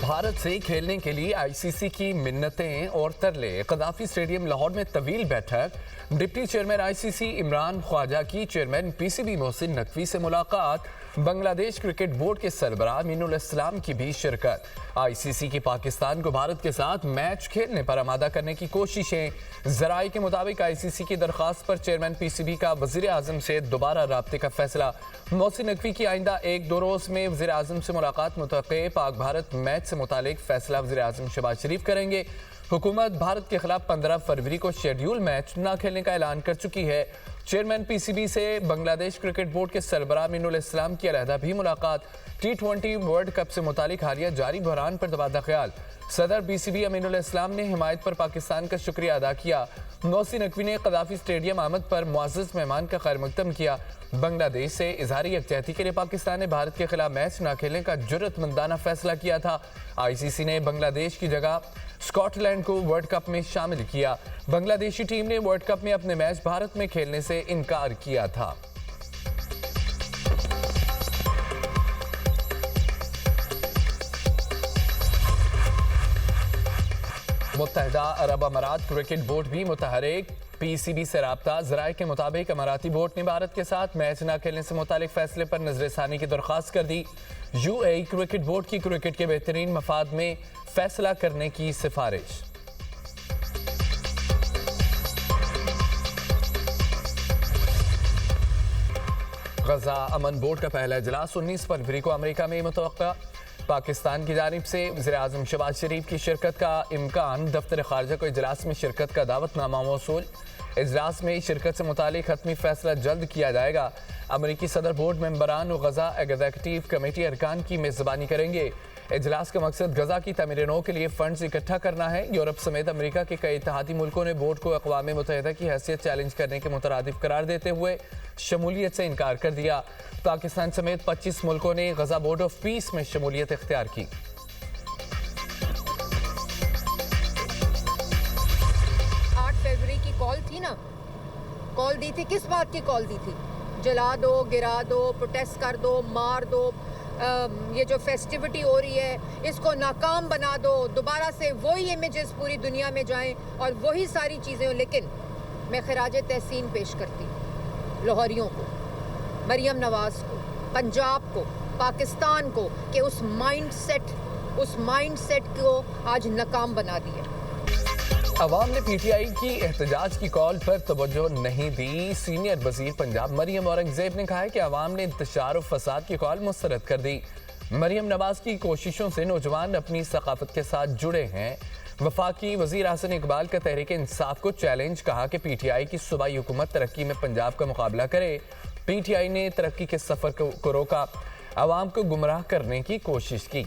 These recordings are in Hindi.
भारत से खेलने के लिए आईसीसी की मिन्नतें और तरले। कदाफी स्टेडियम लाहौर में तवील बैठक। Deputy chairman ICC Imran Khawaja की चेयरमैन पीसीबी मोहसिन नकवी से मुलाकात। बांग्लादेश क्रिकेट बोर्ड के सरबराह मीनुल इस्लाम की भी शिरकत। आईसीसी की पाकिस्तान को भारत के साथ मैच खेलने पर आमादा करने की कोशिशें। जराये के मुताबिक आईसीसी की दरख्वास्त पर चेयरमैन पीसीबी का वजीर आजम से दोबारा राब्ते का फैसला। मोहसिन नकवी की आइंदा 1-2 रोज में वजीर आजम से मुलाकात मुतवक्के। पाक भारत मैच से मुतालिक फैसला वजीर आजम शहबाज शरीफ करेंगे। हुकूमत भारत के खिलाफ 15 फरवरी को शेड्यूल मैच न खेलने का ऐलान कर चुकी है। चेयरमैन पीसीबी से बांग्लादेश क्रिकेट बोर्ड के सरबराह मीनुल इस्लाम की अलहदा भी मुलाकात। T20 वर्ल्ड कप से मुतालिक हालिया जारी बहरान पर तबादला ख्याल। सदर पीसीबी अमीनुल इस्लाम ने हिमायत पर पाकिस्तान का शुक्रिया अदा किया। मोहसिन नकवी ने कदाफी स्टेडियम आमद पर मुअज़्ज़ज़ मेहमान का खैर मकदम किया। बांग्लादेश से इजहारी यकजहती के लिए पाकिस्तान ने भारत के खिलाफ मैच न खेलने का जुर्रतमंदाना फैसला किया था। आईसीसी ने बांग्लादेश की जगह स्कॉटलैंड को वर्ल्ड कप में शामिल किया। बांग्लादेशी टीम ने वर्ल्ड कप में अपने मैच भारत में खेलने से इनकार किया था। मुत्तहिदा अरब अमारात क्रिकेट बोर्ड भी मुतहरिक। पीसीबी से राब्ता। जराये के मुताबिक अमाराती बोर्ड ने भारत के साथ मैच न खेलने से मुतालिक फैसले पर नजरसानी की दरख्वास्त कर दी। यूएई क्रिकेट बोर्ड की क्रिकेट के बेहतरीन मफाद में फैसला करने की सिफारिश। गजा अमन बोर्ड का पहला इजलास 19 फरवरी को अमेरिका में मुतवक्का। पाकिस्तान की जानिब से वज़ीर आज़म शहबाज शरीफ की शिरकत का इम्कान। दफ्तर खारजा को इजलास में शिरकत का दावतनामा मौसूल। इजलास में शिरकत से मुतालिक हतमी फैसला जल्द किया जाएगा। अमरीकी सदर बोर्ड मेंबरान और गजा एग्जीक्यूटिव कमेटी अरकान की मेज़बानी करेंगे। इजलास का मकसद गजा की तमीर नौ के लिए फंड्स इकट्ठा करना है। यूरोप समेत अमेरिका के कई इत्तेहादी मुल्कों ने बोर्ड को अक़वाम मुत्तहिदा की हैसियत चैलेंज करने के मुतरादिफ करार देते हुए शमूलियत से इनकार कर दिया। पाकिस्तान समेत 25 मुल्कों ने गजा बोर्ड ऑफ पीस में शमूलियत इख्तियार की। 8 फरवरी की कॉल थी ना, कॉल दी थी, किस बात की कॉल दी थी? जला दो, गिरा दो, प्रोटेस्ट कर दो, मार दो, ये जो फेस्टिविटी हो रही है इसको नाकाम बना दो, दोबारा से वही इमेजेस पूरी दुनिया में जाएं और वही सारी चीज़ें हो। लेकिन मैं खराज तहसीन पेश करती लाहौरियों को, मरियम नवाज को, पंजाब को, पाकिस्तान को कि उस माइंडसेट को आज नाकाम बना दिया। अवाम ने पीटीआई की एहतजाज की कॉल पर तवज्जो नहीं दी। सीनियर वजीर पंजाब मरियम औरंगजेब ने कहा है कि अवाम ने इंतशार और फसाद की कॉल मुस्तरद कर दी। मरियम नवाज की कोशिशों से नौजवान अपनी सकाफत के साथ जुड़े हैं। वफाकी वजीर हसन इकबाल का तहरीक इंसाफ को चैलेंज। कहा कि पीटीआई की सूबाई हुकूमत तरक्की में पंजाब का मुकाबला करे। पीटीआई ने तरक्की के सफर को रोका, अवाम को गुमराह करने की कोशिश की।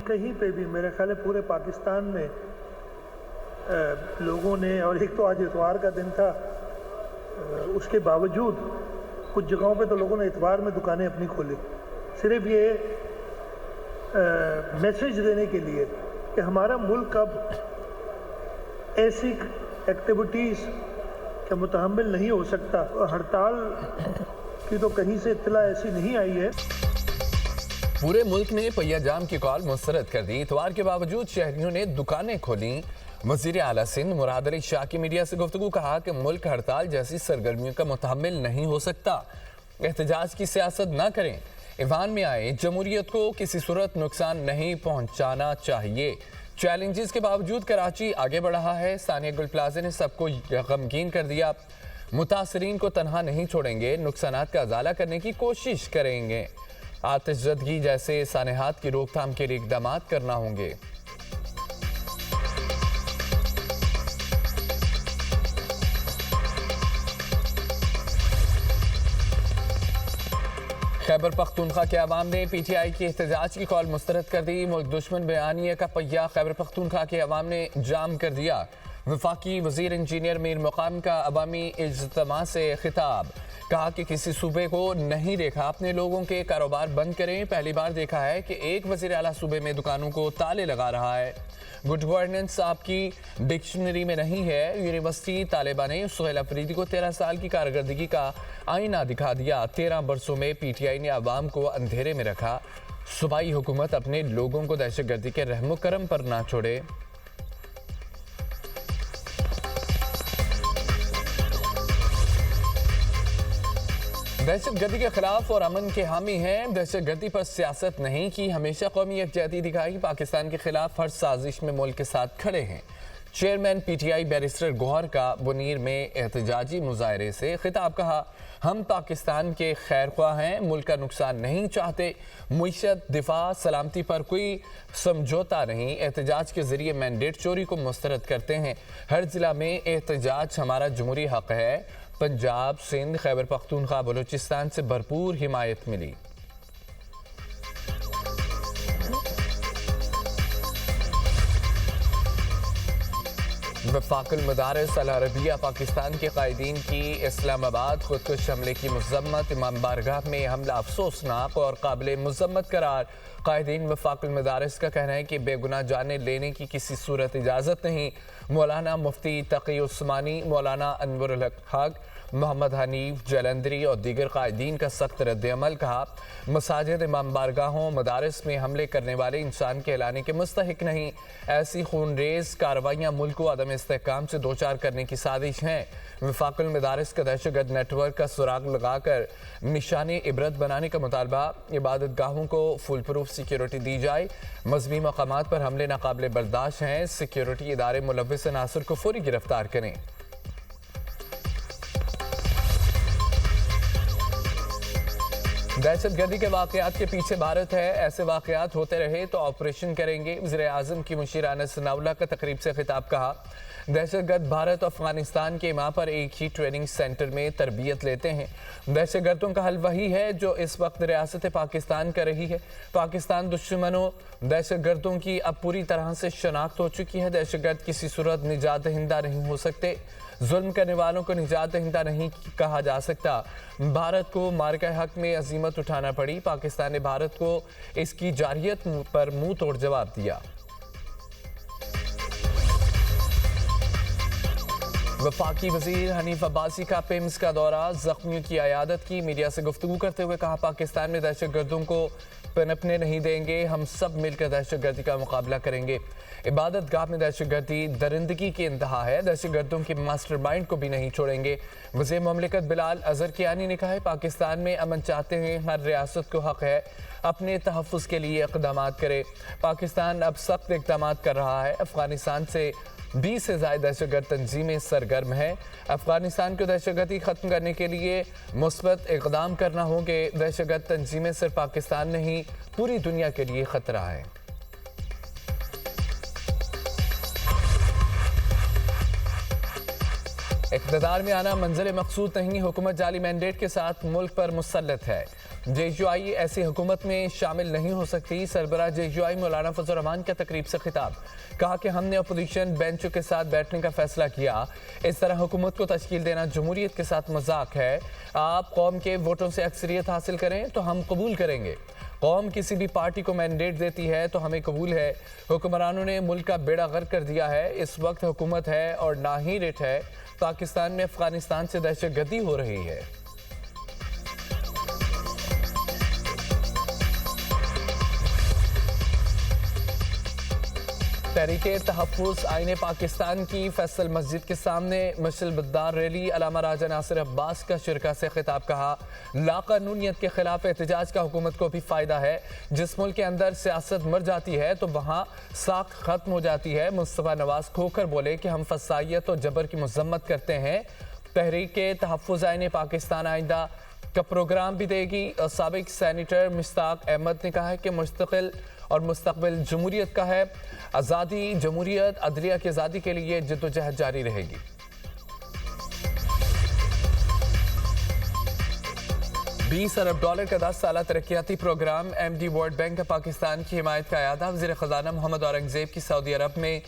कहीं पे भी मेरा ख्याल है पूरे पाकिस्तान में लोगों ने, और एक तो आज इतवार का दिन था, उसके बावजूद कुछ जगहों पे तो लोगों ने इतवार में दुकानें अपनी खोली, सिर्फ ये मैसेज देने के लिए कि हमारा मुल्क अब ऐसी एक्टिविटीज़ का मुतहम्मिल नहीं हो सकता। हड़ताल की तो कहीं से इत्तला ऐसी नहीं आई है। पूरे मुल्क ने पहिया जाम की कॉल मुस्तरद कर दी। इतवार के बावजूद शहरियों ने दुकानें खोली। वजीर आला सिंध मुराद अली शाह की मीडिया से गुफ्तगू। कहा कि मुल्क हड़ताल जैसी सरगर्मियों का मुतहम्मिल नहीं हो सकता। एहतजाज की सियासत न करें, ईवान में आए, जमहूरियत को किसी सूरत नुकसान नहीं पहुंचाना चाहिए। चैलेंजेस के बावजूद कराची आगे बढ़ रहा है। सानिया गुल प्लाजा ने सबको गमगीन कर दिया। मुतासरीन को तनहा नहीं छोड़ेंगे, नुकसानात का अजाला करने की कोशिश करेंगे। आतिशज़दगी जैसे सानेहात की रोकथाम के लिए इक़दाम करना होंगे। खैबर पख्तूनख्वा के अवाम ने पीटीआई की एहतजाज की कॉल मुस्तरद कर दी। मुल्क दुश्मन बयानिया का पहिया खैबर पख्तूनख्वा के अवाम ने जाम कर दिया। वफाकी वजीर इंजीनियर मीर मुकाम का अवामी इज्तिमा से खिताब, कहा कि किसी सूबे को नहीं देखा अपने लोगों के कारोबार बंद करें। पहली बार देखा है कि एक वजीर आला सूबे में दुकानों को ताले लगा रहा है। गुड गवर्नेंस आपकी डिक्शनरी में नहीं है। यूनिवर्सिटी तालिबा ने सुहेल अफरीदी को 13 साल की कारकर्दगी का आईना दिखा दिया। 13 बरसों में पीटीआई ने अवाम को अंधेरे में रखा। सूबाई हुकूमत अपने लोगों को दहशतगर्दी के रहमो करम पर ना छोड़े। दहशतगर्दी के खिलाफ और अमन के हामी हैं। दहशतगर्दी पर सियासत नहीं की, हमेशा कौमी यकजहती दिखाई। पाकिस्तान के खिलाफ हर साजिश में मुल्क के साथ खड़े हैं। चेयरमैन पीटीआई बैरिस्टर गौहर का बुनीर में एहतजाजी मुजाहरे से खिताब, कहा हम पाकिस्तान के खैर ख्वाह हैं, मुल्क का नुकसान नहीं चाहते। मुईशत, दिफा, सलामती पर कोई समझौता नहीं। एहतजाज के जरिए मैंडेट चोरी को मुस्तरद करते हैं। हर जिला में एहतजाज हमारा जमहूरी हक है। पंजाब, सिंध, खैबर पख्तूनख्वा, बलूचिस्तान से भरपूर हिमायत मिली। वफाकुल मदारिस अल अरबिया पाकिस्तान के कायदीन की इस्लामाबाद खुदकुश हमले की मजम्मत। इमाम बारगाह में हमला अफसोसनाक और काबिल मजम्मत करार। कायदीन वफाकुल मदारिस का कहना है कि बेगुनाह जाने लेने की किसी सूरत इजाज़त नहीं। मौलाना मुफ्ती तकी उस्मानी, मौलाना अनवरुल हक, मोहम्मद हनीफ जलंधरी और दीगर कायदीन का सख्त रद्द-ए-अमल। कहा मसाजिद, इमाम बारगाहों, मदारिस में हमले करने वाले इंसान कहलाने के मुस्तहिक नहीं। ऐसी खूनरेज कार्रवाइयाँ मुल्क को अदम इस्तेहकाम से दो चार करने की साजिश हैं। वफाकुल मदारिस का दहशतगर्द नेटवर्क का सुराग लगाकर निशाने इबरत बनाने का मुतालबा। इबादत गाहों को फुल प्रूफ सिक्योरिटी दी जाए। मजहबी मकामात पर हमले नाकाबिले बर्दाश्त हैं। सिक्योरिटी इदारे मुलव्विस अनासर को फौरी गिरफ्तार करें। दहशतगर्दी के वाकयात के पीछे भारत है। ऐसे वाकयात होते रहे तो ऑपरेशन करेंगे। वज़ीर आज़म की मुशीराना सनाउल्लाह का तकरीब से खिताब, कहा दहशतगर्द भारत और अफगानिस्तान के माँ पर एक ही ट्रेनिंग सेंटर में तरबियत लेते हैं। दहशतगर्दों का हल वही है जो इस वक्त रियासत पाकिस्तान कर रही है। पाकिस्तान दुश्मनों दहशतगर्दों की अब पूरी तरह से शनाख्त हो चुकी है। दहशतगर्द किसी सूरत निजात दहिंदा नहीं हो सकते। जुल्म करने वालों को निजात दहिंदा नहीं कहा जा सकता। भारत को मार्का हक में अजीमत उठाना पड़ी। पाकिस्तान ने भारत को इसकी जारियत पर मुंह तोड़ जवाब दिया। वफाकी वजीर हनीफ अब्बासी का पिम्स का दौरा, जख्मियों की अयादत की। मीडिया से गुफ्तगू करते हुए कहा पाकिस्तान में दहशतगर्दों को पनपने नहीं देंगे। हम सब मिलकर दहशतगर्दी का मुकाबला करेंगे। इबादत गाह में दहशतगर्दी दरिंदगी की इंतहा है। दहशतगर्दों के मास्टरमाइंड को भी नहीं छोड़ेंगे। वज़ीर मुमलिकत बिलाल अज़रकियानी ने कहा है पाकिस्तान में अमन चाहते हैं। हर रियासत को हक है अपने तहफ़्फ़ुज़ के लिए इक़दाम करे। पाकिस्तान अब सख्त इक़दाम कर रहा है। अफ़गानिस्तान से 20 से ज़ायद दहशतगर्द तंजीमें सरगर्म हैं। अफगानिस्तान को दहशतगर्दी ख़त्म करने के लिए मुस्बत इक़दाम करना होंगे। दहशतगर्द तंजीमें सिर्फ पाकिस्तान नहीं पूरी दुनिया के लिए ख़तरा है। इक़्तिदार में आना मंजिल मकसूद नहीं। हुकूमत जाली मैंडेट के साथ मुल्क पर मुसल्लत है। JUI ऐसी हुकूमत में शामिल नहीं हो सकती। सरबराह JUI मौलाना फजल रहमान का तकरीब से खिताब, कहा कि हमने अपोजिशन बेंचों के साथ बैठने का फैसला किया। इस तरह हुकूमत को तश्कील देना जमहूरियत के साथ मजाक है। आप कौम के वोटों से अक्सरियत हासिल करें तो हम कबूल करेंगे। कौम किसी भी पार्टी को मैंडेट देती है तो हमें कबूल है। हुक्मरानों ने मुल्क का बेड़ा गर्क कर दिया है। इस वक्त हुकूमत है और ना ही रिट है। पाकिस्तान में अफगानिस्तान से दहशतगर्दी हो रही है। तहरीके तहफ़्फ़ुज़ आईने पाकिस्तान की फैसल मस्जिद के सामने मशल बद्दार रैली। अलामा राजा नासिर अब्बास का शिरका से खिताब, कहा लाकानूनियत के खिलाफ एहतजाज का हुकूमत को भी फ़ायदा है। जिस मुल्क के अंदर सियासत मर जाती है तो वहाँ साख ख़त्म हो जाती है। मुस्तफ़ा नवाज खोकर बोले कि हम फसाइयत और जबर की मजम्मत करते हैं। तहरीके तहफ़्फ़ुज़ आईने पाकिस्तान आइंदा का प्रोग्राम भी देगी। साबिक सैनिटर मुश्ताक अहमद ने कहा है कि मुस्तकिल और मुस्तकबिल जमहूरियत का है। आज़ादी, जमहूरियत, अदलिया की आज़ादी के लिए जद्दोजहद जारी रहेगी। 20 अरब डॉलर का 10 साला तरक्याती प्रोग्राम MD वर्ल्ड बैंक का पाकिस्तान की हिमायत का अयादा। वज़ीर ख़ज़ाना मोहम्मद औरंगज़ेब की सऊदी अरब में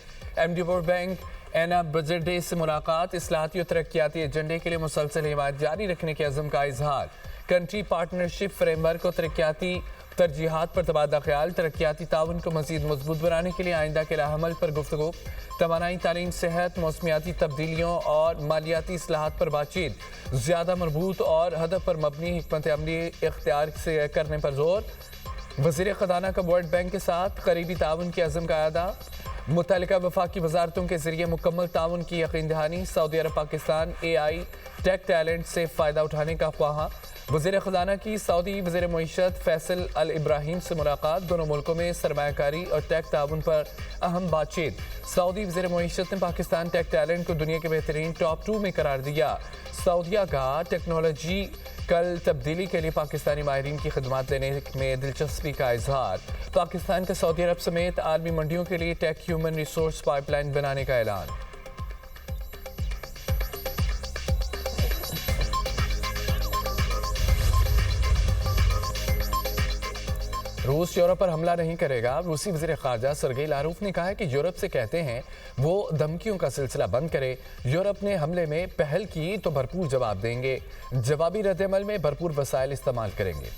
MD वर्ल्ड बैंक एना बजट डे से मुलाकात। इस्लाहाती और तरक्याती एजेंडे के लिए मुसलसल हिमायत जारी रखने के अज़्म का इजहार। कंट्री पार्टनरशिप फ्रेमवर्क और तरक्याती तरजीहात पर तबादला ख्याल। तरक्याती ताउन को मज़ीद मजबूत बनाने के लिए आइंदा के राहमल पर गुफ्तगू। तवानाई, तालीम, सेहत, मौसमियाती तब्दीलियों और मालियाती इस्लाहात पर बातचीत। ज़्यादा मरबूत और हदफ पर मबनी हिकमत अमली इख्तियार से करने पर जोर। वज़ीर ख़ज़ाना का वर्ल्ड बैंक के साथ करीबी ताउन के अज़्म का अदा। मुतल्लिका वफाकी वजारतों के जरिए मुकम्मल ताउन की यकीन दहानी। सऊदी अरब पाकिस्तान AI टेक टैलेंट से फ़ायदा उठाने का ख्वाहा। वज़ीर ख़ज़ाना की सऊदी वज़ीर मईशत फैसल अल इब्राहीम से मुलाकात। दोनों मुल्कों में सरमायाकारी और टेक ताउन पर अहम बातचीत। सऊदी वज़ीर मईशत ने पाकिस्तान टेक टैलेंट को दुनिया के बेहतरीन टॉप 2 में करार दिया। सऊदीया का टेक्नोलॉजी कल तब्दीली के लिए पाकिस्तानी माहिरीन की खदमात देने में दिलचस्पी का इजहार। पाकिस्तान का सऊदी अरब समेत आलमी मंडियों के लिए टेक ह्यूमन रिसोर्स पाइपलाइन बनाने का ऐलान। रूस यूरोप पर हमला नहीं करेगा। रूसी वज़ीर ख़ारजा सरगेई लारोफ ने कहा है कि यूरोप से कहते हैं वो धमकियों का सिलसिला बंद करे। यूरोप ने हमले में पहल की तो भरपूर जवाब देंगे। जवाबी रद्द-ए-अमल में भरपूर वसाइल इस्तेमाल करेंगे।